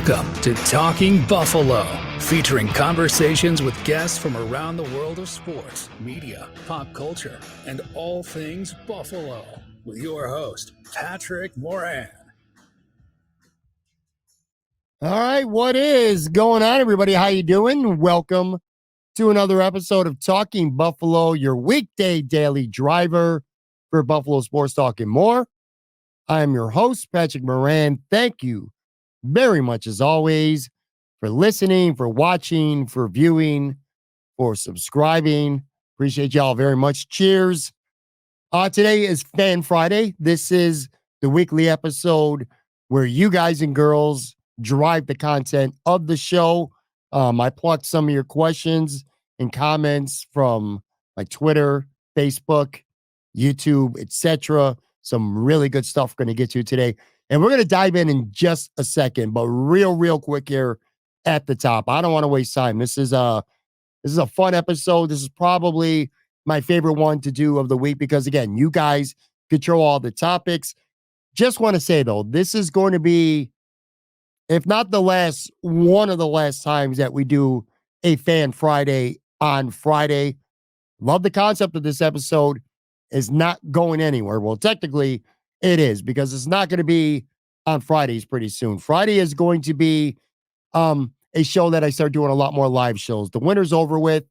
Welcome to Talking Buffalo, featuring conversations with guests from around the world of sports, media, pop culture, and all things Buffalo, with your host, Patrick Moran. All right, what is going on, everybody? How you doing? Welcome to another episode of Talking Buffalo, your weekday daily driver for Buffalo Sports Talk and more. I am your host, Patrick Moran. Thank you very much, as always, for listening, for watching, for viewing, for subscribing. Appreciate y'all very much. Cheers. Today is Fan Friday. This is the weekly episode where you guys and girls drive the content of the show. I plucked some of your questions and comments from my Twitter, Facebook, YouTube, etc. Some really good stuff we're going to get to today. And we're going to dive in just a second, but real quick here at the top. I don't want to waste time. This is a fun episode. This is probably my favorite one to do of the week because, again, you guys control all the topics. Just want to say, though, this is going to be, if not the last, one of the last times that we do a Fan Friday on Friday. Love the concept of this episode. Is not going anywhere. Well, technically, it is because it's not going to be on Fridays pretty soon. Friday is going to be a show that I start doing a lot more live shows. The winter's over with.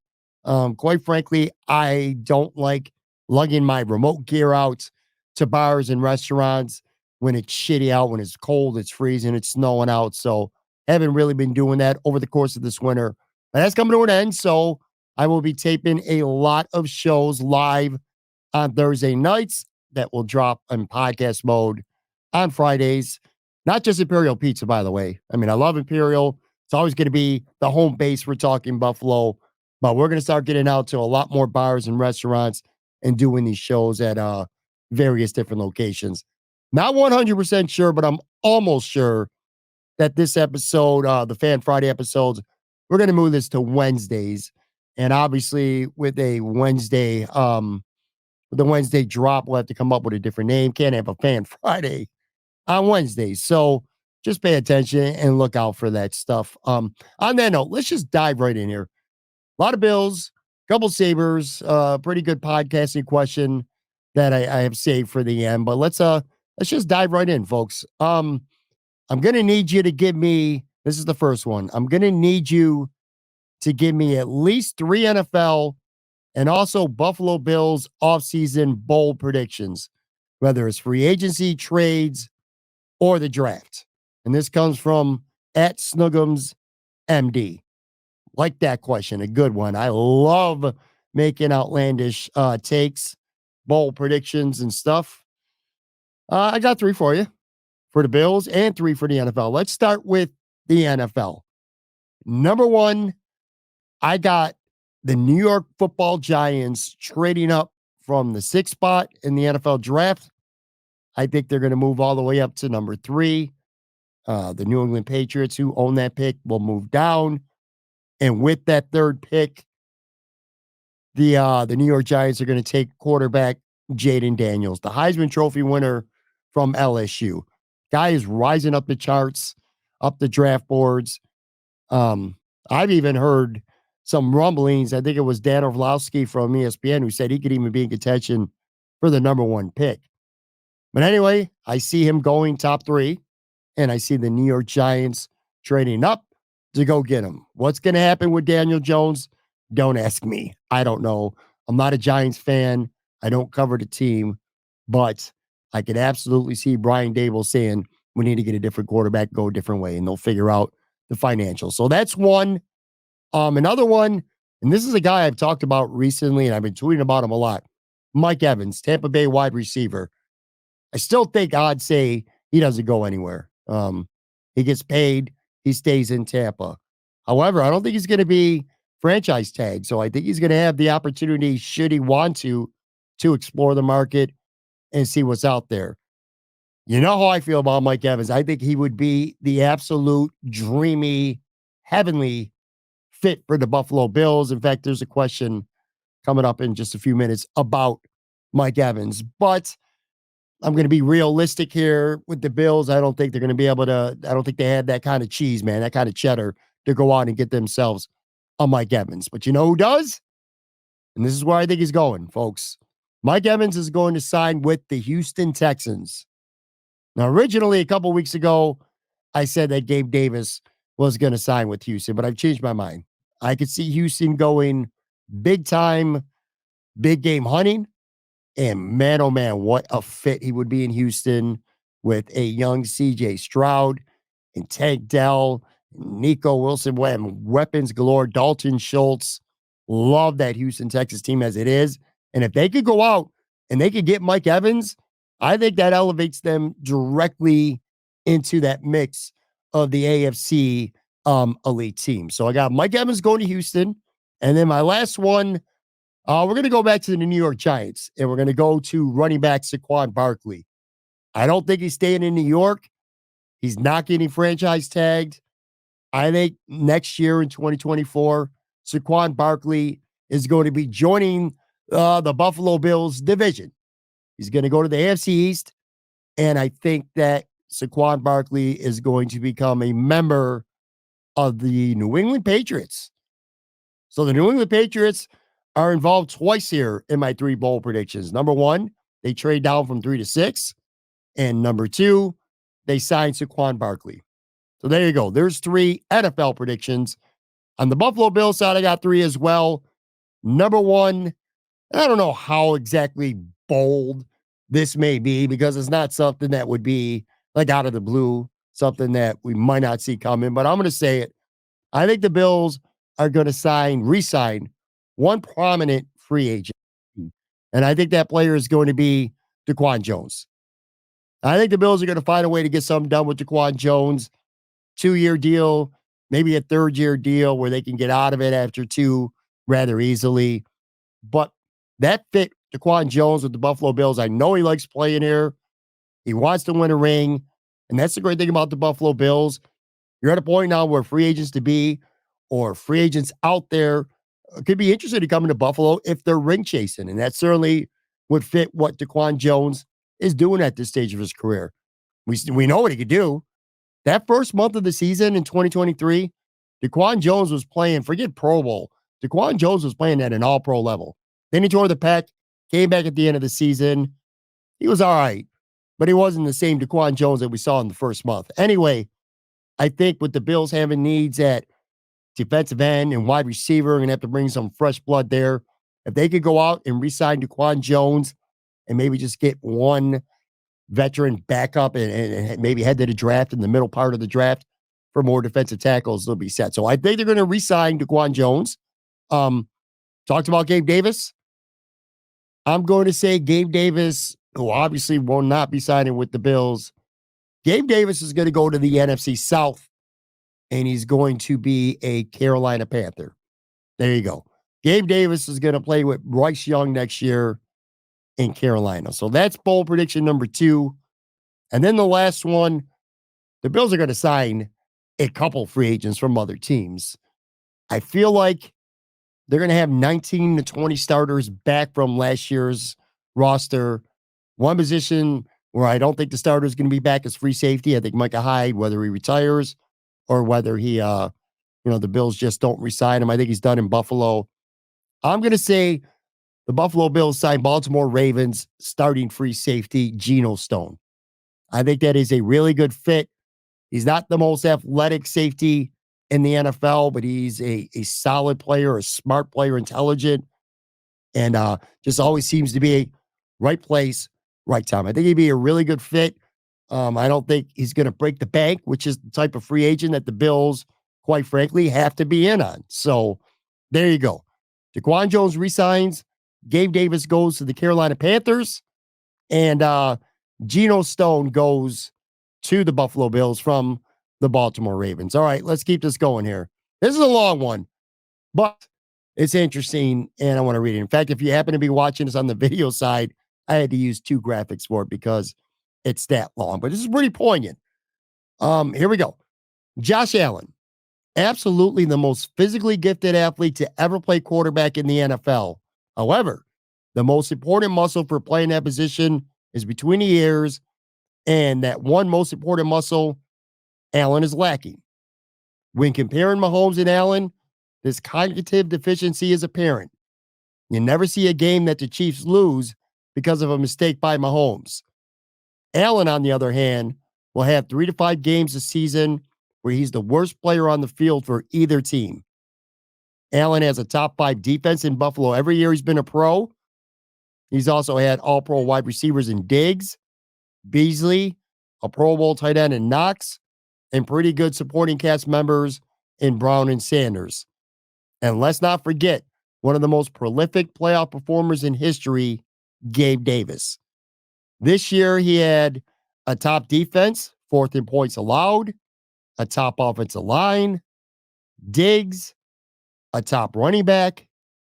Quite frankly, I don't like lugging my remote gear out to bars and restaurants when it's shitty out, when it's cold, it's freezing, it's snowing out. So haven't really been doing that over the course of this winter. But that's coming to an end. So I will be taping a lot of shows live on Thursday nights that will drop in podcast mode on Fridays. Not just Imperial Pizza, by the way. I mean, I love Imperial. It's always going to be the home base for Talking Buffalo, but we're going to start getting out to a lot more bars and restaurants and doing these shows at various different locations. Not 100% sure, but I'm almost sure that this episode, the Fan Friday episodes, we're going to move this to Wednesdays. And obviously with a Wednesday, the Wednesday drop, we'll have to come up with a different name. Can't have a Fan Friday on Wednesdays. So just pay attention and look out for that stuff. On that note, let's just dive right in here. A lot of Bills, couple Sabres, pretty good podcasting question that I have saved for the end. But let's just dive right in, folks. I'm gonna need you to give me, this is the first one. I'm gonna need you to give me at least 3 NFL and also Buffalo Bills offseason bold predictions, whether it's free agency, trades, or the draft. And this comes from @Snuggums MD. Like that question, a good one. I love making outlandish takes, bold predictions, and stuff. I got 3 for you for the Bills and 3 for the NFL. Let's start with the NFL. Number 1, I got the New York Football Giants trading up from the 6th spot in the NFL draft. I think they're going to move all the way up to number 3. The New England Patriots, who own that pick, will move down. And with that 3rd pick, the New York Giants are going to take quarterback Jaden Daniels, the Heisman Trophy winner from LSU. Guy is rising up the charts, up the draft boards. I've even heard some rumblings. I think it was Dan Orlovsky from ESPN who said he could even be in contention for the number 1 pick. But anyway, I see him going top 3, and I see the New York Giants trading up to go get him. What's going to happen with Daniel Jones? Don't ask me. I don't know. I'm not a Giants fan. I don't cover the team, but I could absolutely see Brian Dable saying we need to get a different quarterback, go a different way, and they'll figure out the financials. So that's one. Another one, and this is a guy I've talked about recently, and I've been tweeting about him a lot. Mike Evans, Tampa Bay wide receiver. I still think I'd say he doesn't go anywhere. He gets paid. He stays in Tampa. However, I don't think he's going to be franchise tagged. So I think he's going to have the opportunity, should he want to explore the market and see what's out there. You know how I feel about Mike Evans. I think he would be the absolute dreamy, heavenly fit for the Buffalo Bills. In fact, there's a question coming up in just a few minutes about Mike Evans. But I'm going to be realistic here with the Bills. I don't think they're going to be able to. I don't think they have that kind of cheese, man, that kind of cheddar to go out and get themselves a Mike Evans. But you know who does? And this is where I think he's going, folks. Mike Evans is going to sign with the Houston Texans. Now, originally, a couple weeks ago, I said that Gabe Davis was going to sign with Houston, but I've changed my mind. I could see Houston going big time, big game hunting. And man, oh man, what a fit he would be in Houston with a young CJ Stroud and Tank Dell, Nico Wilson, weapons galore, Dalton Schultz. Love that Houston, Texas team as it is. And if they could go out and they could get Mike Evans, I think that elevates them directly into that mix of the AFC elite team. So I got Mike Evans going to Houston. And then my last one, we're going to go back to the New York Giants, and we're going to go to running back Saquon Barkley. I don't think he's staying in New York. He's not getting franchise tagged. I think next year in 2024, Saquon Barkley is going to be joining the Buffalo Bills division. He's going to go to the AFC East, and I think that Saquon Barkley is going to become a member of the New England Patriots. So the New England Patriots are involved twice here in my 3 bowl predictions. Number 1, they trade down from 3 to 6. And number 2, they sign Saquon Barkley. So there you go. There's 3 NFL predictions. On the Buffalo Bills side, I got 3 as well. Number 1, I don't know how exactly bold this may be because it's not something that would be like out of the blue, something that we might not see coming, but I'm going to say it. I think the Bills are going to re-sign one prominent free agent. And I think that player is going to be DaQuan Jones. I think the Bills are going to find a way to get something done with DaQuan Jones. 2-year deal, maybe a 3rd-year deal where they can get out of it after 2 rather easily. But that fit DaQuan Jones with the Buffalo Bills. I know he likes playing here. He wants to win a ring. And that's the great thing about the Buffalo Bills. You're at a point now where free agents to be or free agents out there could be interested in coming to Buffalo if they're ring chasing. And that certainly would fit what DaQuan Jones is doing at this stage of his career. We know what he could do. That first month of the season in 2023, DaQuan Jones was playing, forget Pro Bowl. DaQuan Jones was playing at an all-pro level. Then he tore the pec, came back at the end of the season. He was all right, but he wasn't the same DaQuan Jones that we saw in the first month. Anyway, I think with the Bills having needs at defensive end and wide receiver, we're going to have to bring some fresh blood there. If they could go out and re-sign DaQuan Jones and maybe just get one veteran backup and maybe head to the draft in the middle part of the draft for more defensive tackles, they'll be set. So I think they're going to re-sign DaQuan Jones. Talked about Gabe Davis. I'm going to say Gabe Davis, who obviously will not be signing with the Bills. Gabe Davis is going to go to the NFC South, and he's going to be a Carolina Panther. There you go. Gabe Davis is going to play with Bryce Young next year in Carolina. So that's bold prediction number 2. And then the last one, the Bills are going to sign a couple free agents from other teams. I feel like they're going to have 19 to 20 starters back from last year's roster. One position where I don't think the starter is going to be back is free safety. I think Micah Hyde, whether he retires or whether he, the Bills just don't re-sign him. I think he's done in Buffalo. I'm going to say the Buffalo Bills sign Baltimore Ravens starting free safety Geno Stone. I think that is a really good fit. He's not the most athletic safety in the NFL, but he's a solid player, a smart player, intelligent, and just always seems to be a right place, right time. I think he'd be a really good fit. I don't think he's going to break the bank, which is the type of free agent that the Bills, quite frankly, have to be in on. So there you go. DaQuan Jones resigns. Gabe Davis goes to the Carolina Panthers. And Geno Stone goes to the Buffalo Bills from the Baltimore Ravens. All right, let's keep this going here. This is a long one, but it's interesting, and I want to read it. In fact, if you happen to be watching this on the video side, I had to use 2 graphics for it because it's that long, but this is pretty poignant. Here we go. Josh Allen, absolutely the most physically gifted athlete to ever play quarterback in the NFL. However, the most important muscle for playing that position is between the ears, and that one most important muscle, Allen is lacking. When comparing Mahomes and Allen, this cognitive deficiency is apparent. You never see a game that the Chiefs lose because of a mistake by Mahomes. Allen, on the other hand, will have 3 to 5 games a season where he's the worst player on the field for either team. Allen has a top 5 defense in Buffalo every year he's been a pro. He's also had all-pro wide receivers in Diggs, Beasley, a Pro Bowl tight end in Knox, and pretty good supporting cast members in Brown and Sanders. And let's not forget, one of the most prolific playoff performers in history, Gabe Davis. This year, he had a top defense, 4th in points allowed, a top offensive line, Diggs, a top running back,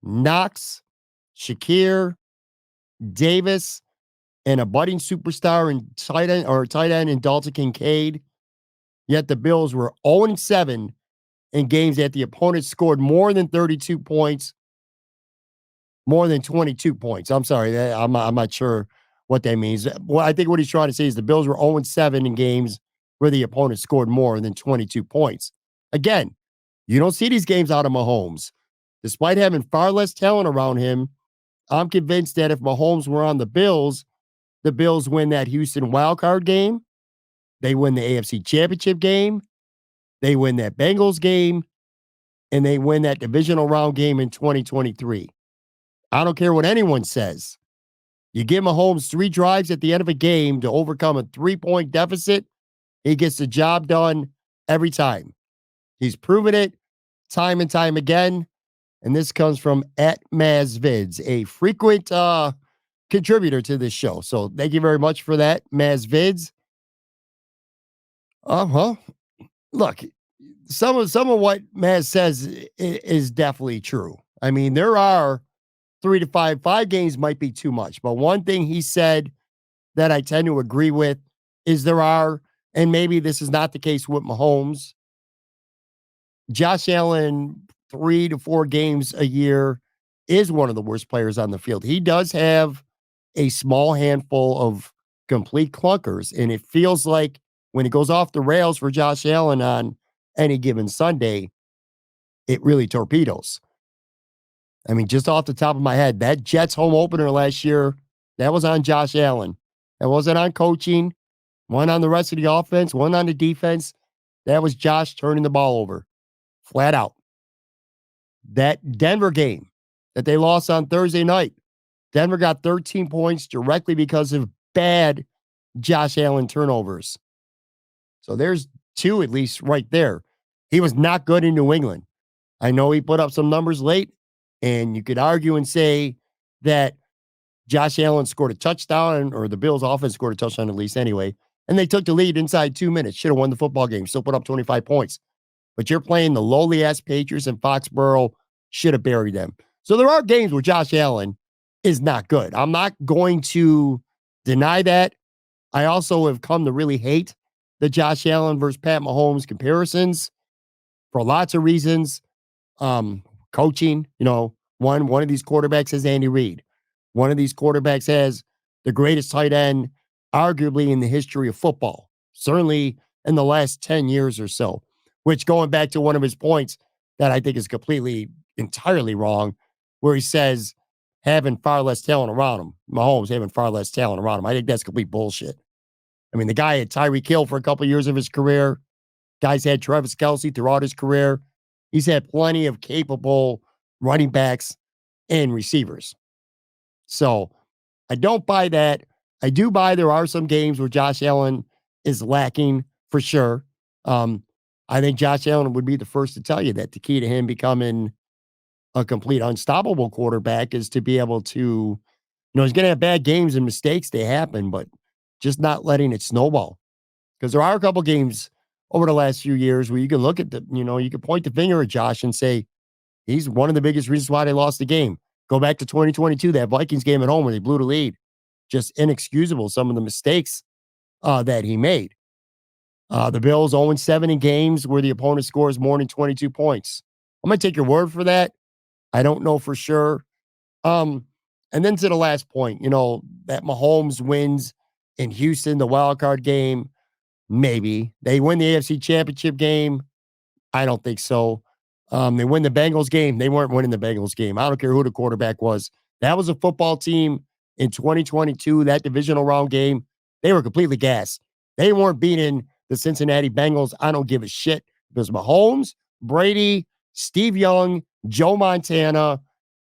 Knox, Shakir, Davis, and a budding superstar in tight end in Dalton Kincaid. Yet the Bills were 0-7 in games that the opponent scored more than 32 points, more than 22 points. I'm sorry, I'm not sure what that means. Well, I think what he's trying to say is the Bills were 0-7 in games where the opponent scored more than 22 points. Again, you don't see these games out of Mahomes. Despite having far less talent around him, I'm convinced that if Mahomes were on the Bills win that Houston wildcard game, they win the AFC Championship game, they win that Bengals game, and they win that divisional round game in 2023. I don't care what anyone says. You give Mahomes 3 drives at the end of a game to overcome a 3-point deficit, he gets the job done every time. He's proven it time and time again. And this comes from @MazVids, a frequent contributor to this show. So thank you very much for that, MazVids. Look, some of what Maz says is definitely true. I mean, there are 3 to 5 games might be too much, but one thing he said that I tend to agree with is there are, and maybe this is not the case with Mahomes, Josh Allen, 3 to 4 games a year is one of the worst players on the field. He does have a small handful of complete clunkers, and it feels like when it goes off the rails for Josh Allen on any given Sunday, it really torpedoes. I mean, just off the top of my head, that Jets home opener last year, that was on Josh Allen. That wasn't on coaching, one on the rest of the offense, one on the defense. That was Josh turning the ball over, flat out. That Denver game that they lost on Thursday night, Denver got 13 points directly because of bad Josh Allen turnovers. So there's 2 at least right there. He was not good in New England. I know he put up some numbers late, and you could argue and say that Josh Allen scored a touchdown, or the Bills offense scored a touchdown at least anyway, and they took the lead inside 2 minutes. Should have won the football game, still put up 25 points. But you're playing the lowly-ass Patriots in Foxborough, should have buried them. So there are games where Josh Allen is not good. I'm not going to deny that. I also have come to really hate the Josh Allen versus Pat Mahomes comparisons for lots of reasons. Coaching, one of these quarterbacks has Andy Reid. One of these quarterbacks has the greatest tight end, arguably in the history of football, certainly in the last 10 years or so, which, going back to one of his points that I think is entirely wrong, where he says having far less talent around him, Mahomes having far less talent around him. I think that's complete bullshit. I mean, the guy had Tyreek Hill for a couple of years of his career. Guys had Travis Kelce throughout his career. He's had plenty of capable running backs and receivers. So I don't buy that. I do buy there are some games where Josh Allen is lacking for sure. I think Josh Allen would be the first to tell you that the key to him becoming a complete unstoppable quarterback is to be able to, he's going to have bad games and mistakes. They happen, but just not letting it snowball. Because there are a couple games over the last few years where you can look at you can point the finger at Josh and say, he's one of the biggest reasons why they lost the game. Go back to 2022, that Vikings game at home where they blew the lead. Just inexcusable, some of the mistakes that he made. The Bills 0-7 in games where the opponent scores more than 22 points. I'm going to take your word for that. I don't know for sure. And then to the last point, that Mahomes wins in Houston, the wild card game, maybe. They win the AFC Championship game. I don't think so. They win the Bengals game. They weren't winning the Bengals game. I don't care who the quarterback was. That was a football team in 2022, that divisional round game. They were completely gassed. They weren't beating the Cincinnati Bengals. I don't give a shit. Because Mahomes, Brady, Steve Young, Joe Montana,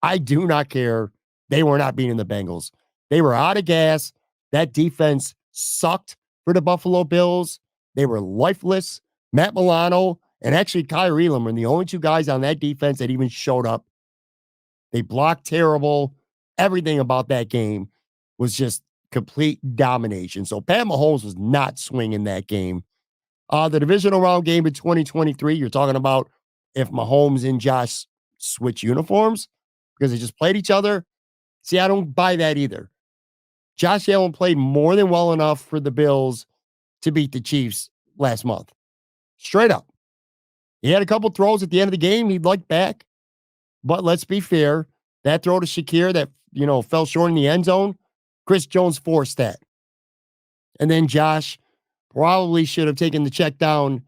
I do not care. They were not beating the Bengals. They were out of gas. That defense sucked for the Buffalo Bills. They were lifeless. Matt Milano and actually Kyrie Elam were the only two guys on that defense that even showed up. They blocked terrible. Everything about that game was just complete domination. So Pat Mahomes was not swinging that game. The divisional round game in 2023, you're talking about if Mahomes and Josh switch uniforms because they just played each other. See, I don't buy that either. Josh Allen played more than well enough for the Bills to beat the Chiefs last month. Straight up. He had a couple throws at the end of the game he'd like back. But let's be fair. That throw to Shakir that, fell short in the end zone, Chris Jones forced that. And then Josh probably should have taken the check down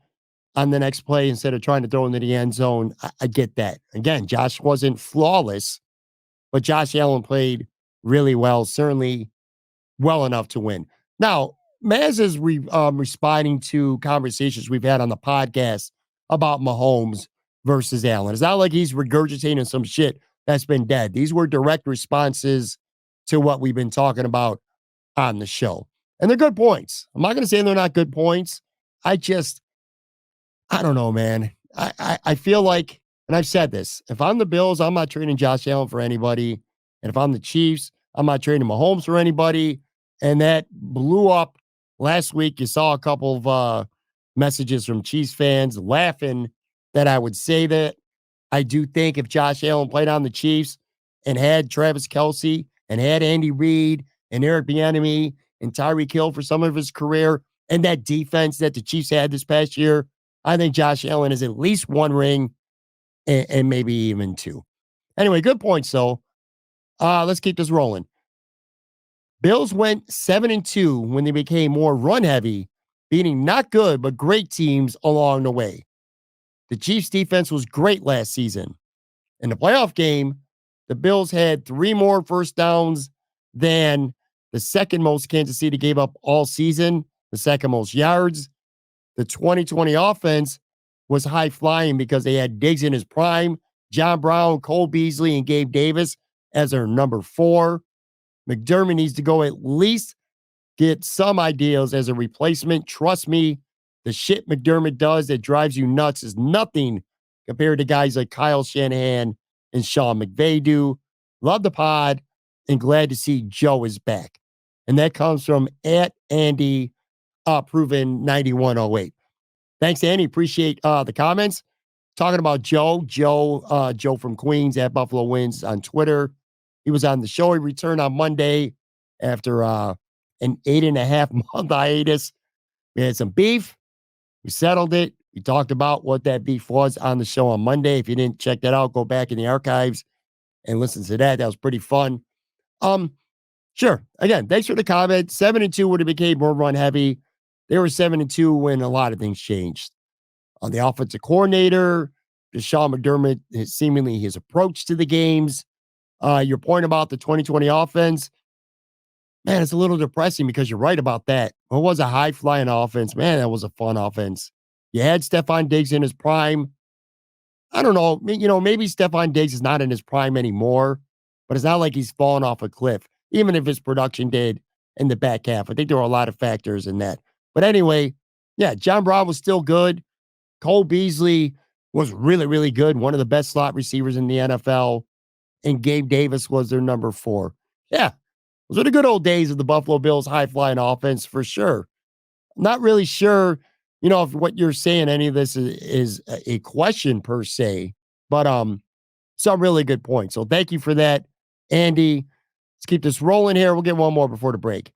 on the next play instead of trying to throw into the end zone. I get that. Again, Josh wasn't flawless, but Josh Allen played really well, certainly well enough to win. Now, Maz is responding to conversations we've had on the podcast about Mahomes versus Allen. It's not like he's regurgitating some shit that's been dead. These were direct responses to what we've been talking about on the show. And they're good points. I'm not going to say they're not good points. I don't know, man. I feel like, and I've said this, if I'm the Bills, I'm not trading Josh Allen for anybody. And if I'm the Chiefs, I'm not trading Mahomes for anybody. And that blew up last week. You saw a couple of messages from Chiefs fans laughing that I would say that. I do think if Josh Allen played on the Chiefs and had Travis Kelce and had Andy Reid and Eric Bieniemy and Tyreek Hill for some of his career and that defense that the Chiefs had this past year, I think Josh Allen is at least one ring and maybe even two. Anyway, good points, though. Let's keep this rolling. Bills went 7-2 when they became more run-heavy, beating not good but great teams along the way. The Chiefs' defense was great last season. In the playoff game, the Bills had 3 more first downs than the second most Kansas City gave up all season, the second most yards. The 2020 offense was high-flying because they had Diggs in his prime, John Brown, Cole Beasley, and Gabe Davis as their number 4. McDermott needs to go at least get some ideas as a replacement. Trust me, the shit McDermott does that drives you nuts is nothing compared to guys like Kyle Shanahan and Sean McVay do. Love the pod and glad to see Joe is back. And that comes from @Andy Proven 9108. Thanks, Andy. Appreciate the comments. Talking about Joe from Queens @Buffalo Wins on Twitter. He was on the show. He returned on Monday after an 8.5-month hiatus. We had some beef. We settled it. We talked about what that beef was on the show on Monday. If you didn't check that out, go back in the archives and listen to that. That was pretty fun. Sure. Again, thanks for the comment. 7-2 would have became more run heavy. They were 7-2 when a lot of things changed. On the offensive coordinator, Sean McDermott, seemingly his approach to the games. Your point about the 2020 offense, man, it's a little depressing because you're right about that. It was a high-flying offense. Man, that was a fun offense. You had Stephon Diggs in his prime. I don't know. Maybe Stephon Diggs is not in his prime anymore, but it's not like he's fallen off a cliff, even if his production did in the back half. I think there were a lot of factors in that. But anyway, yeah, John Brown was still good. Cole Beasley was really, really good. One of the best slot receivers in the NFL. And Gabe Davis was their number 4. Yeah, those were the good old days of the Buffalo Bills high-flying offense for sure. I'm not really sure, if what you're saying, any of this is a question per se, but some really good points. So thank you for that, Andy. Let's keep this rolling here. We'll get one more before the break.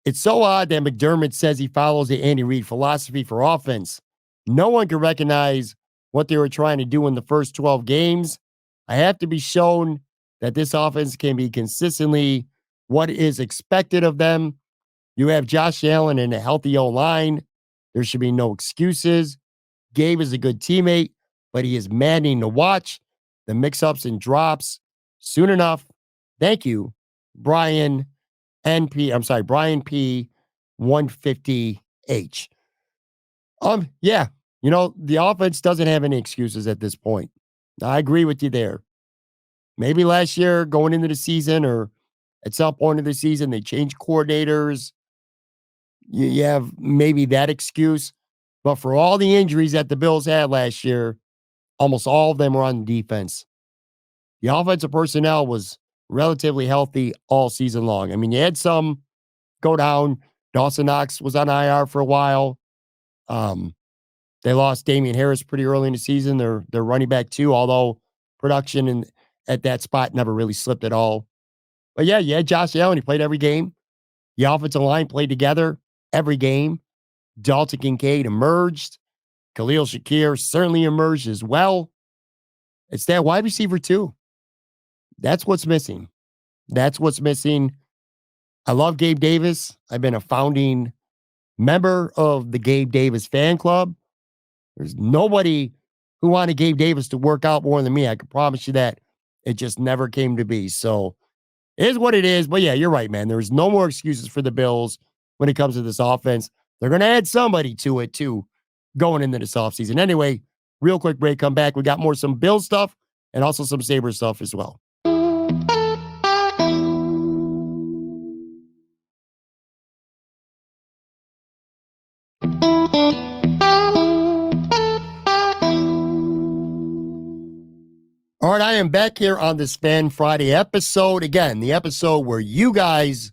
It's so odd that McDermott says he follows the Andy Reid philosophy for offense. No one can recognize what they were trying to do in the first 12 games. I have to be shown that this offense can be consistently what is expected of them. You have Josh Allen and a healthy O-line. There should be no excuses. Gabe is a good teammate, but he is maddening to watch. The mix-ups and drops. Soon enough, thank you, Brian Brian P. 150H. Yeah, the offense doesn't have any excuses at this point. I agree with you there. Maybe last year going into the season or at some point of the season, they changed coordinators. You have maybe that excuse. But for all the injuries that the Bills had last year, almost all of them were on defense. The offensive personnel was relatively healthy all season long. I mean, you had some go down. Dawson Knox was on IR for a while. They lost Damian Harris pretty early in the season. They're running back too, although production at that spot never really slipped at all. But yeah, you had Josh Allen. He played every game. The offensive line played together every game. Dalton Kincaid emerged. Khalil Shakir certainly emerged as well. It's that wide receiver too. That's what's missing. That's what's missing. I love Gabe Davis. I've been a founding member of the Gabe Davis fan club. There's nobody who wanted Gabe Davis to work out more than me. I can promise you that. It just never came to be. So it is what it is. But yeah, you're right, man. There's no more excuses for the Bills when it comes to this offense. They're going to add somebody to it too going into this offseason. Anyway, real quick break, come back. We got some Bills stuff and also some Sabres stuff as well. All right, I am back here on this Fan Friday episode. Again, the episode where you guys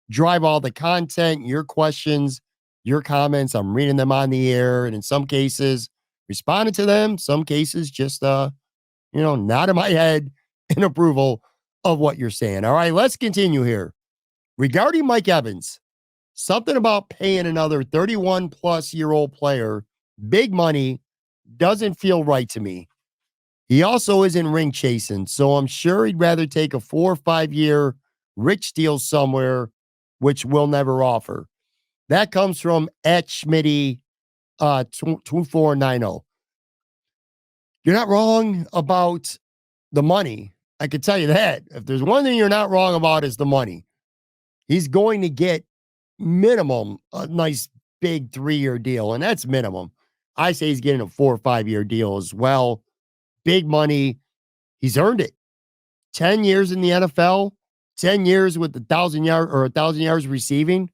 drive all the content, your questions, your comments. I'm reading them on the air, and in some cases, responding to them. Some cases, just nodding my head in approval of what you're saying. All right, let's continue here. Regarding Mike Evans, something about paying another 31-plus-year-old player big money doesn't feel right to me. He also isn't ring chasing, so I'm sure he'd rather take a 4 or 5 year rich deal somewhere, which we'll never offer. That comes from Schmitty 2490. You're not wrong about the money. I can tell you that. If there's one thing you're not wrong about, is the money. He's going to get minimum a nice big 3-year deal, and that's minimum. I say he's getting a 4 or 5 year deal as well. Big money. He's earned it. 10 years in the NFL, 10 years with 1,000 yards receiving.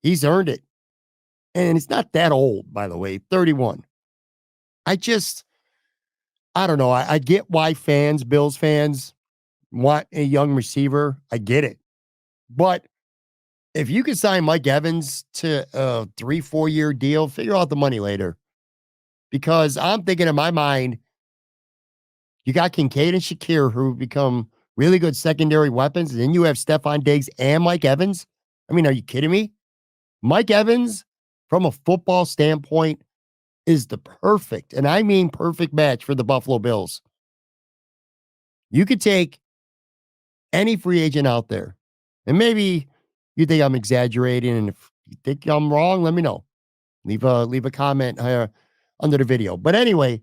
He's earned it. And it's not that old, by the way, 31. I don't know. I get why Bills fans want a young receiver. I get it. But if you could sign Mike Evans to a 3-4 year deal, figure out the money later. Because I'm thinking in my mind, you got Kincaid and Shakir who become really good secondary weapons. And then you have Stephon Diggs and Mike Evans. I mean, are you kidding me? Mike Evans, from a football standpoint, is the perfect, and I mean perfect match for the Buffalo Bills. You could take any free agent out there. And maybe you think I'm exaggerating. And if you think I'm wrong, let me know. Leave a comment under the video. But anyway,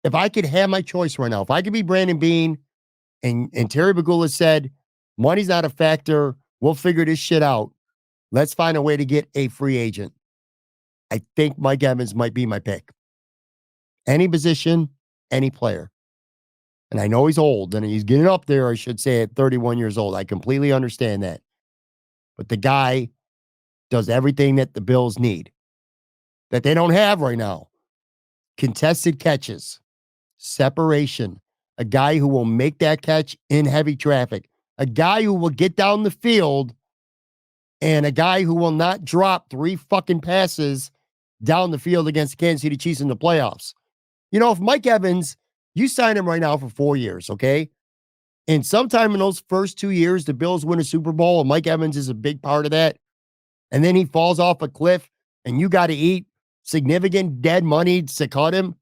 if I could have my choice right now, if I could be Brandon Beane and Terry Bagula said, money's not a factor, we'll figure this shit out. Let's find a way to get a free agent. I think Mike Evans might be my pick. Any position, any player. And I know he's old, and he's getting up there, I should say, at 31 years old. I completely understand that. But the guy does everything that the Bills need, that they don't have right now. Contested catches, separation, a guy who will make that catch in heavy traffic, a guy who will get down the field, and a guy who will not drop 3 fucking passes down the field against the Kansas City Chiefs in the playoffs. If Mike Evans, you sign him right now for 4 years, okay? And sometime in those first 2 years, the Bills win a Super Bowl, and Mike Evans is a big part of that. And then he falls off a cliff, and you got to eat significant dead money to cut him.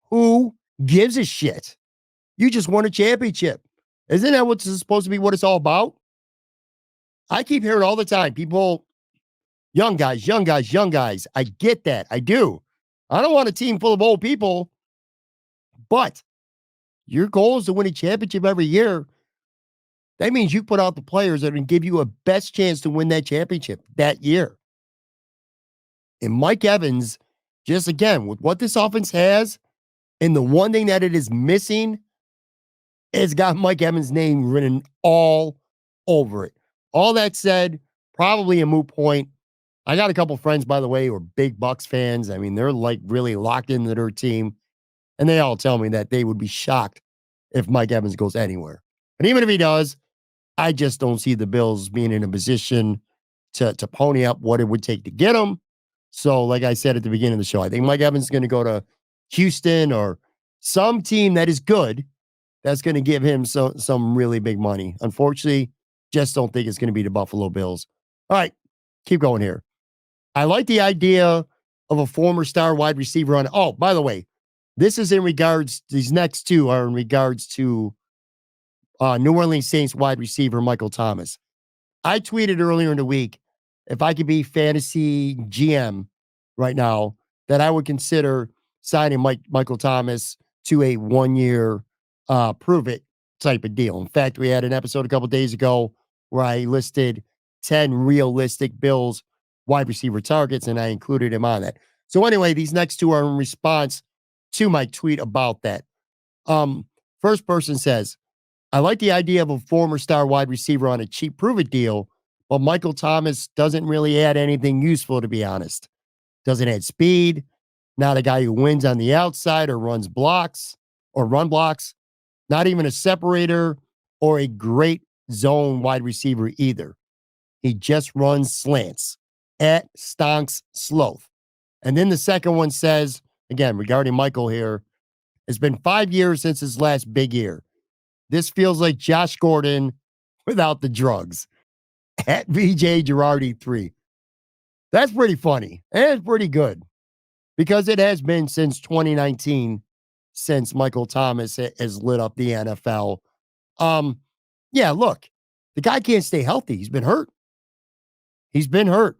Who gives a shit? You just won a championship. Isn't that what's supposed to be what it's all about? I keep hearing all the time people, young guys, young guys, young guys. I get that. I do. I don't want a team full of old people, but your goal is to win a championship every year. That means you put out the players that can give you a best chance to win that championship that year. And Mike Evans, just again, with what this offense has, and the one thing that it is missing, it's got Mike Evans' name written all over it. All that said, probably a moot point. I got a couple friends, by the way, who are big Bucks fans. I mean, they're like really locked into their team. And they all tell me that they would be shocked if Mike Evans goes anywhere. And even if he does, I just don't see the Bills being in a position to pony up what it would take to get him. So, like I said at the beginning of the show, I think Mike Evans is going to go to Houston or some team that is good that's going to give him some really big money. Unfortunately, just don't think it's going to be the Buffalo Bills. All right, keep going here. I like the idea of a former star wide receiver on. Oh, by the way, this is in regards, these next two are in regards to New Orleans Saints wide receiver Michael Thomas. I tweeted earlier in the week if I could be fantasy GM right now, that I would consider signing Michael Thomas to a 1-year prove it type of deal. In fact, we had an episode a couple days ago where I listed 10 realistic Bills wide receiver targets, and I included him on that. So anyway, these next two are in response to my tweet about that. First person says, I like the idea of a former star wide receiver on a cheap prove it deal, but Michael Thomas doesn't really add anything useful, to be honest. Doesn't add speed, not a guy who wins on the outside or runs blocks or run blocks, not even a separator or a great zone wide receiver either. He just runs slants at Stonks Sloth. And then the second one says, again, regarding Michael here, it's been 5 years since his last big year. This feels like Josh Gordon without the drugs. At VJ Girardi 3. That's pretty funny. And it's pretty good because it has been since 2019 since Michael Thomas has lit up the NFL. Yeah, look, the guy can't stay healthy. He's been hurt. He's been hurt,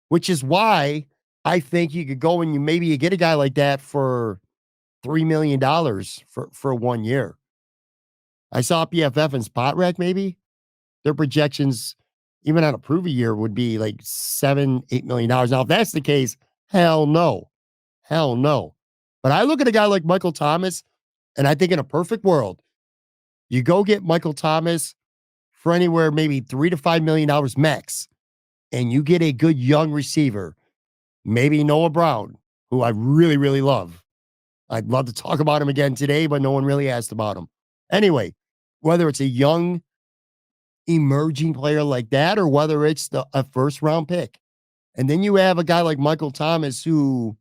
which is why I think you could go and you get a guy like that for $3 million for 1 year. I saw PFF and Spot Rack maybe. Their projections, even on a prove a year, would be like $7-8 million. Now, if that's the case, hell no. Hell no. But I look at a guy like Michael Thomas, and I think in a perfect world, you go get Michael Thomas for anywhere maybe $3 to $5 million max, and you get a good young receiver, maybe Noah Brown, who I really, really love. I'd love to talk about him again today, but no one really asked about him. Anyway, whether it's a young emerging player like that or whether it's a first round pick. And then you have a guy like Michael Thomas who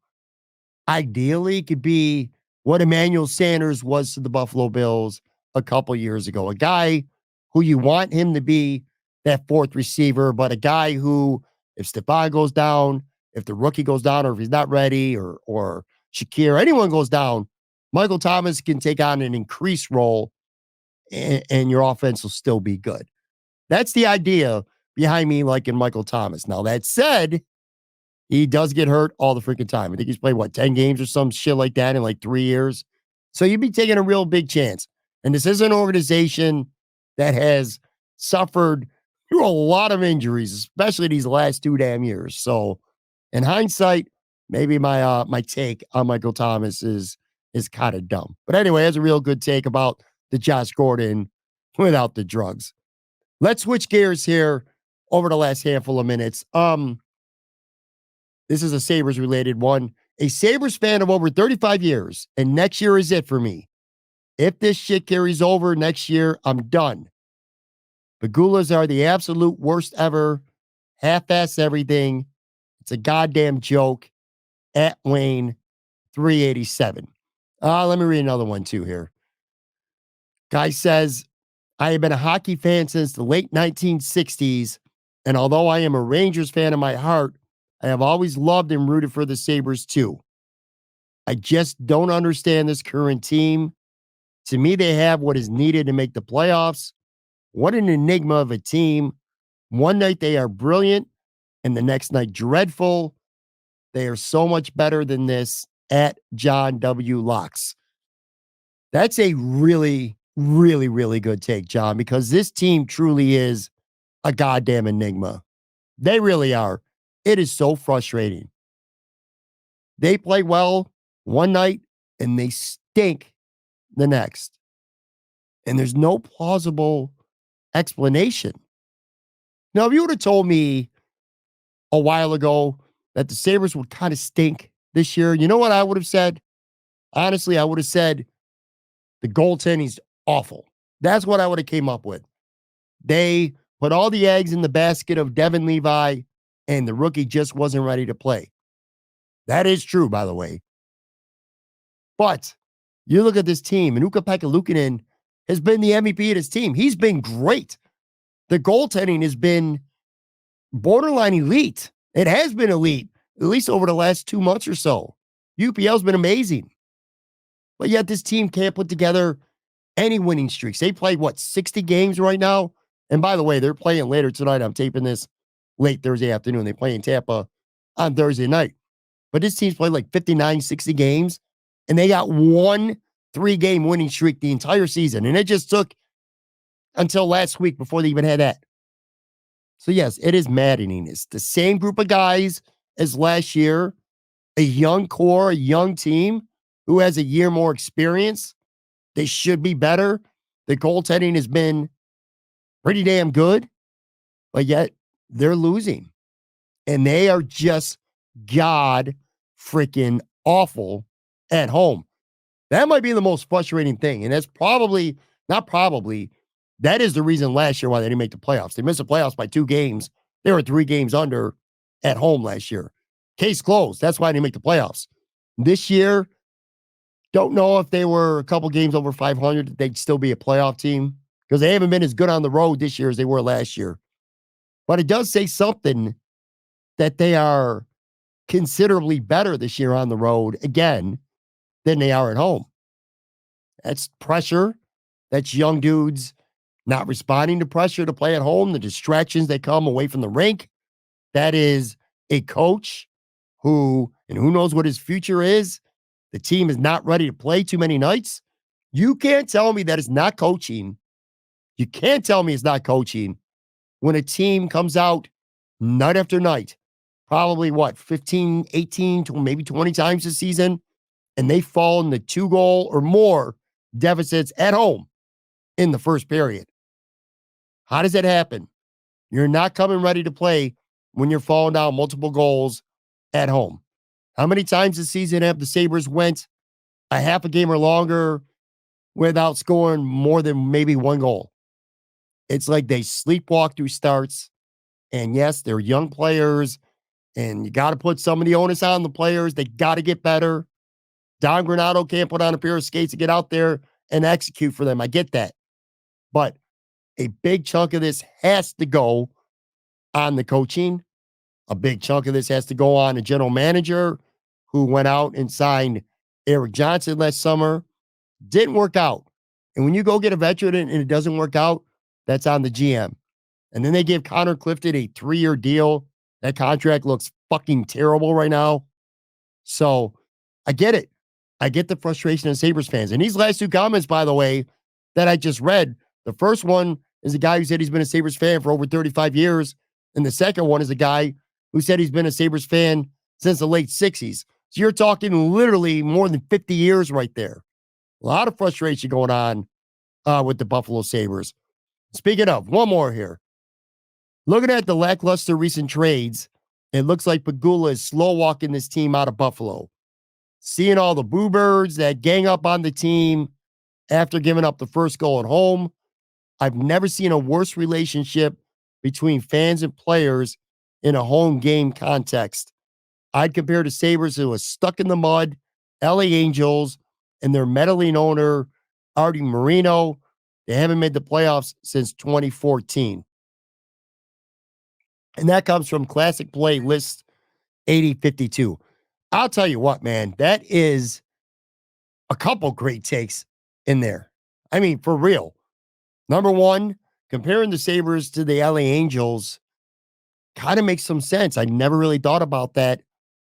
ideally could be what Emmanuel Sanders was to the Buffalo Bills a couple years ago. A guy who you want him to be that fourth receiver, but a guy who, if Stephon goes down, if the rookie goes down, or if he's not ready, or Shakir, anyone goes down, Michael Thomas can take on an increased role and your offense will still be good. That's the idea behind me liking Michael Thomas. Now, that said, he does get hurt all the freaking time. I think he's played, 10 games or some shit like that in like 3 years. So you'd be taking a real big chance. And this is an organization that has suffered through a lot of injuries, especially these last 2 damn years. So in hindsight, maybe my take on Michael Thomas is kind of dumb. But anyway, that's a real good take about the Josh Gordon without the drugs. Let's switch gears here over the last handful of minutes. This is a Sabres related one. A Sabres fan of over 35 years, and next year is it for me. If this shit carries over next year, I'm done. Pagulas are the absolute worst ever. Half-ass everything. It's a goddamn joke. At Wayne 387. Let me read another one too here. Guy says, I have been a hockey fan since the late 1960s, and although I am a Rangers fan in my heart, I have always loved and rooted for the Sabres too. I just don't understand this current team. To me, they have what is needed to make the playoffs. What an enigma of a team. One night they are brilliant, and the next night dreadful. They are so much better than this at John W. Locks. That's a really, really, really good take, John, because this team truly is a goddamn enigma. They really are. It is so frustrating. They play well one night and they stink the next. And there's no plausible explanation. Now, if you would have told me a while ago that the Sabres would kind of stink this year, you know what I would have said? Honestly, I would have said the goaltending's awful. That's what I would have came up with. They put all the eggs in the basket of Devin Levi, and the rookie just wasn't ready to play. That is true, by the way. But you look at this team, and Ukko-Pekka Luukkonen has been the MVP of this team. He's been great. The goaltending has been borderline elite. It has been elite, at least over the last 2 months or so. UPL's been amazing. But yet this team can't put together any winning streaks. They played, 60 games right now? And by the way, they're playing later tonight. I'm taping this late Thursday afternoon. They play in Tampa on Thursday night. But this team's played like 59, 60 games, and they got one 3-game winning streak the entire season. And it just took until last week before they even had that. So yes, it is maddening. It's the same group of guys as last year, a young core, a young team who has a year more experience. They should be better. The goaltending has been pretty damn good, but yet they're losing. And they are just god freaking awful at home. That might be the most frustrating thing. And that's that is the reason last year why they didn't make the playoffs. They missed the playoffs by 2 games. They were 3 games under at home last year. Case closed. That's why they didn't make the playoffs. This year, don't know if they were a couple games over 500, they'd still be a playoff team because they haven't been as good on the road this year as they were last year. But it does say something that they are considerably better this year on the road, again, than they are at home. That's pressure. That's young dudes not responding to pressure to play at home, the distractions that come away from the rink. That is a coach who knows what his future is. The team is not ready to play too many nights. You can't tell me that it's not coaching. You can't tell me it's not coaching when a team comes out night after night, probably 15, 18, to maybe 20 times this season, and they fall in the 2-goal or more deficits at home in the first period. How does that happen? You're not coming ready to play when you're falling down multiple goals at home. How many times this season have the Sabres went a half a game or longer without scoring more than maybe 1 goal? It's like they sleepwalk through starts. And yes, they're young players, and you got to put some of the onus on the players. They got to get better. Don Granato can't put on a pair of skates to get out there and execute for them. I get that. But a big chunk of this has to go on the coaching. A big chunk of this has to go on a general manager who went out and signed Eric Johnson last summer. Didn't work out. And when you go get a veteran and it doesn't work out, that's on the GM. And then they give Connor Clifton a 3-year deal. That contract looks fucking terrible right now. So I get it. I get the frustration of Sabres fans. And these last 2 comments, by the way, that I just read, the first one is a guy who said he's been a Sabres fan for over 35 years. And the second one is a guy who said he's been a Sabres fan since the late 60s. So you're talking literally more than 50 years right there. A lot of frustration going on with the Buffalo Sabres. Speaking of, one more here. Looking at the lackluster recent trades, it looks like Pagula is slow walking this team out of Buffalo. Seeing all the boo birds that gang up on the team after giving up the first goal at home. I've never seen a worse relationship between fans and players in a home game context. I'd compare the Sabres to a stuck in the mud LA Angels and their meddling owner, Artie Moreno. They haven't made the playoffs since 2014. And that comes from Classic Play List 8052. I'll tell you what, man, that is a couple great takes in there. I mean, for real. Number one, comparing the Sabres to the LA Angels kind of makes some sense. I never really thought about that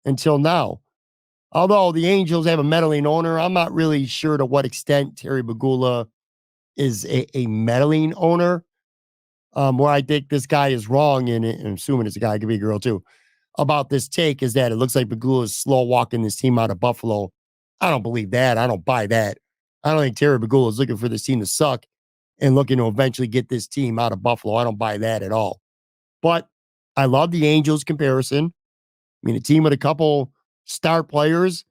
until now. Although the Angels have a meddling owner, I'm not really sure to what extent Terry Bagula is a meddling owner. Where I think this guy is wrong, and I'm assuming it's a guy, it could be a girl too, about this take is that it looks like Bagula is slow walking this team out of Buffalo. I don't believe that. I don't buy that. I don't think Terry Bagula is looking for this team to suck and looking to eventually get this team out of Buffalo. I don't buy that at all. But I love the Angels comparison. I mean, a team with a couple star players,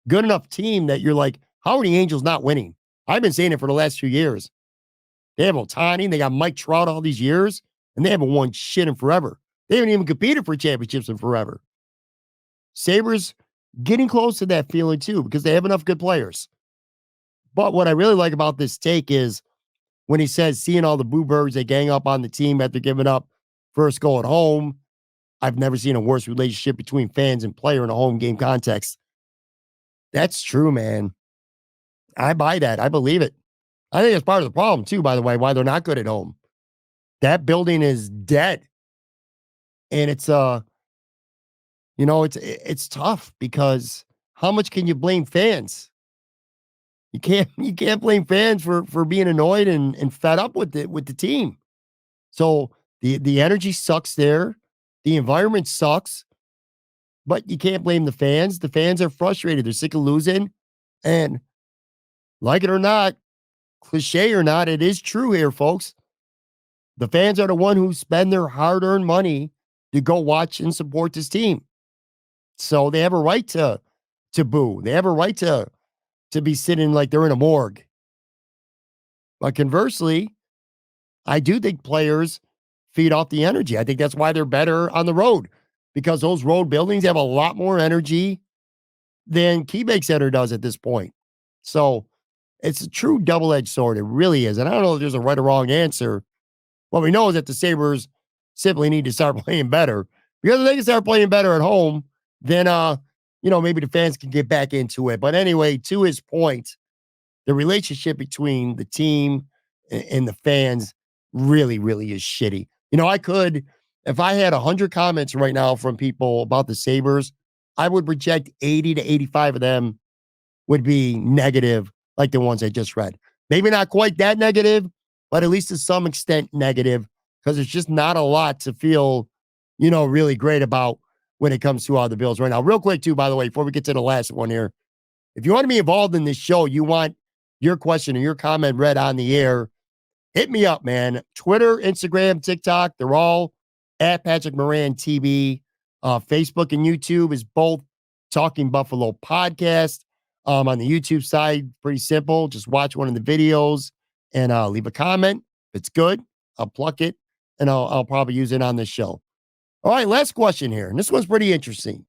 good enough team that you're like, how are the Angels not winning? I've been saying it for the last few years. They have Ohtani, they got Mike Trout all these years, and they haven't won shit in forever. They haven't even competed for championships in forever. Sabres getting close to that feeling too because they have enough good players. But what I really like about this take is when he says, seeing all the boo birds that gang up on the team after giving up first goal at home. I've never seen a worse relationship between fans and player in a home game context. That's true, man. I buy that. I believe it. I think it's part of the problem too, by the way, why they're not good at home. That building is dead. And it's tough because how much can you blame fans? You can't blame fans for being annoyed and fed up with the team. So the energy sucks there. The environment sucks, but you can't blame the fans. The fans are frustrated. They're sick of losing. And like it or not, cliche or not, it is true here, folks. The fans are the one who spend their hard-earned money to go watch and support this team. So they have a right to boo. They have a right to be sitting like they're in a morgue. But conversely, I do think players feed off the energy. I think that's why they're better on the road because those road buildings have a lot more energy than KeyBank Center does at this point. So it's a true double-edged sword. It really is. And I don't know if there's a right or wrong answer. What we know is that the Sabres simply need to start playing better because if they can start playing better at home, then, maybe the fans can get back into it. But anyway, to his point, the relationship between the team and the fans really, really is shitty. If I had 100 comments right now from people about the Sabres, I would project 80 to 85 of them would be negative, like the ones I just read. Maybe not quite that negative, but at least to some extent negative, because there's just not a lot to feel, really great about when it comes to the Bills right now. Real quick, too, by the way, before we get to the last one here, if you want to be involved in this show, you want your question or your comment read on the air, hit me up, man. Twitter, Instagram, TikTok, they're all at Patrick Moran TV. Facebook and YouTube is both Talking Buffalo Podcast. On the YouTube side, pretty simple. Just watch one of the videos and leave a comment. If it's good, I'll pluck it and I'll probably use it on this show. All right, last question here. And this one's pretty interesting.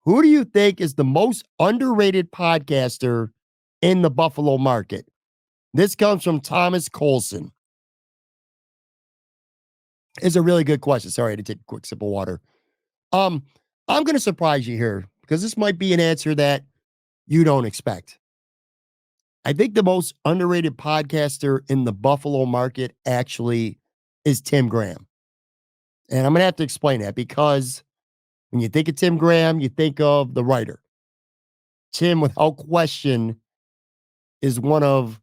Who do you think is the most underrated podcaster in the Buffalo market? This comes from Thomas Colson. It's a really good question. Sorry, I had to take a quick sip of water. I'm going to surprise you here because this might be an answer that you don't expect. I think the most underrated podcaster in the Buffalo market actually is Tim Graham. And I'm going to have to explain that because when you think of Tim Graham, you think of the writer. Tim, without question, is one of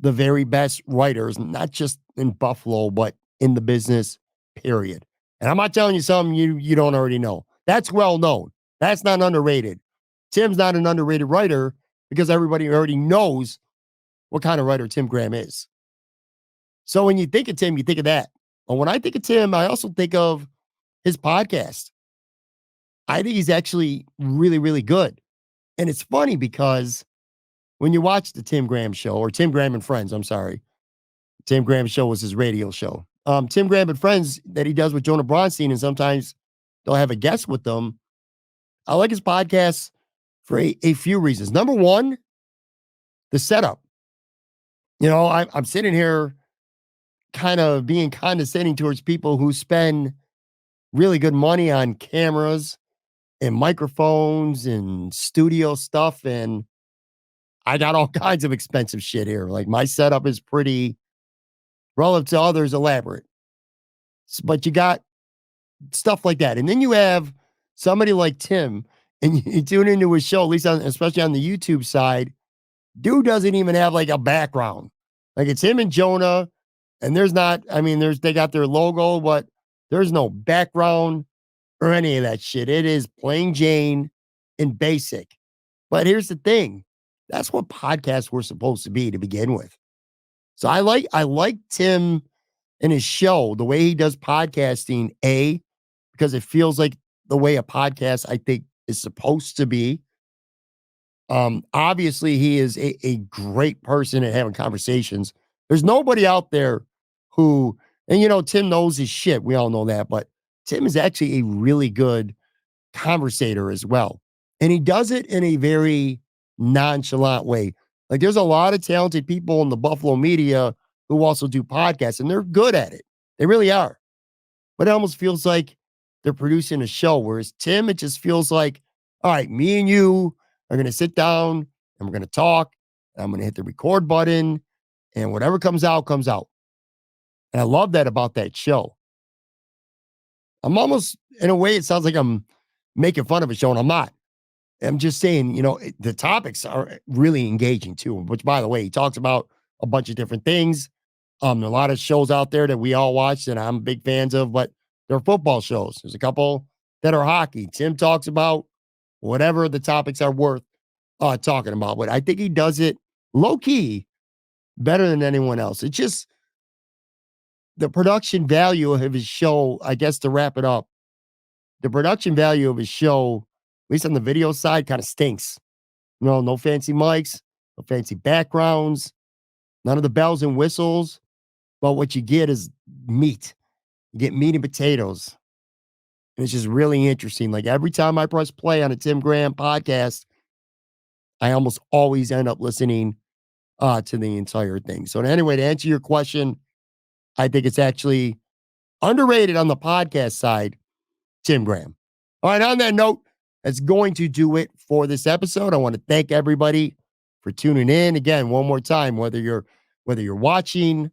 the very best writers, not just in Buffalo, but in the business, period. And I'm not telling you something you don't already know. That's well known. That's not underrated. Tim's not an underrated writer because everybody already knows what kind of writer Tim Graham is. So when you think of Tim, you think of that. But when I think of Tim, I also think of his podcast. I think he's actually really, really good. And it's funny because when you watch the Tim Graham show, or Tim Graham and Friends, I'm sorry. Tim Graham show was his radio show. Tim Graham and Friends that he does with Jonah Bronstein, and sometimes they'll have a guest with them. I like his podcast for a few reasons. Number one, the setup. I'm sitting here kind of being condescending towards people who spend really good money on cameras and microphones and studio stuff. And I got all kinds of expensive shit here. Like my setup is pretty relative to others elaborate. But you got stuff like that. And then you have somebody like Tim, and you tune into his show, at least especially on the YouTube side. Dude doesn't even have like a background. Like it's him and Jonah, and there's not, I mean, they got their logo, but there's no background or any of that shit. It is plain Jane and basic. But here's the thing. That's what podcasts were supposed to be to begin with. So I like Tim and his show, the way he does podcasting, because it feels like the way a podcast I think is supposed to be. Obviously he is a great person at having conversations. There's nobody out there who, and Tim knows his shit. We all know that, but Tim is actually a really good conversator as well. And he does it in a very nonchalant way. Like there's a lot of talented people in the Buffalo media who also do podcasts, and they're good at it. They really are. But it almost feels like they're producing a show. Whereas Tim, it just feels like, all right, me and you are going to sit down and we're going to talk. And I'm going to hit the record button, and whatever comes out, comes out. And I love that about that show. I'm almost, in a way, it sounds like I'm making fun of a show, and I'm not. I'm just saying, the topics are really engaging too, which, by the way, he talks about a bunch of different things. There are a lot of shows out there that we all watch that I'm big fans of, but they're football shows. There's a couple that are hockey. Tim talks about whatever the topics are worth talking about, but I think he does it low key better than anyone else. It's just the production value of his show, I guess, to wrap it up, the production value of his show, at least on the video side, kind of stinks. No fancy mics, no fancy backgrounds, none of the bells and whistles. But what you get is meat. You get meat and potatoes. And it's just really interesting. Like every time I press play on a Tim Graham podcast, I almost always end up listening to the entire thing. So anyway, to answer your question, I think it's actually underrated on the podcast side, Tim Graham. All right, on that note, that's going to do it for this episode. I want to thank everybody for tuning in. Again, one more time, whether you're watching,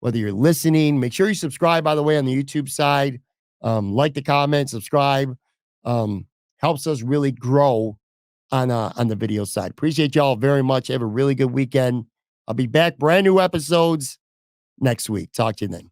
whether you're listening, make sure you subscribe, by the way, on the YouTube side. Like the comment, subscribe. Helps us really grow on the video side. Appreciate y'all very much. Have a really good weekend. I'll be back, brand new episodes next week. Talk to you then.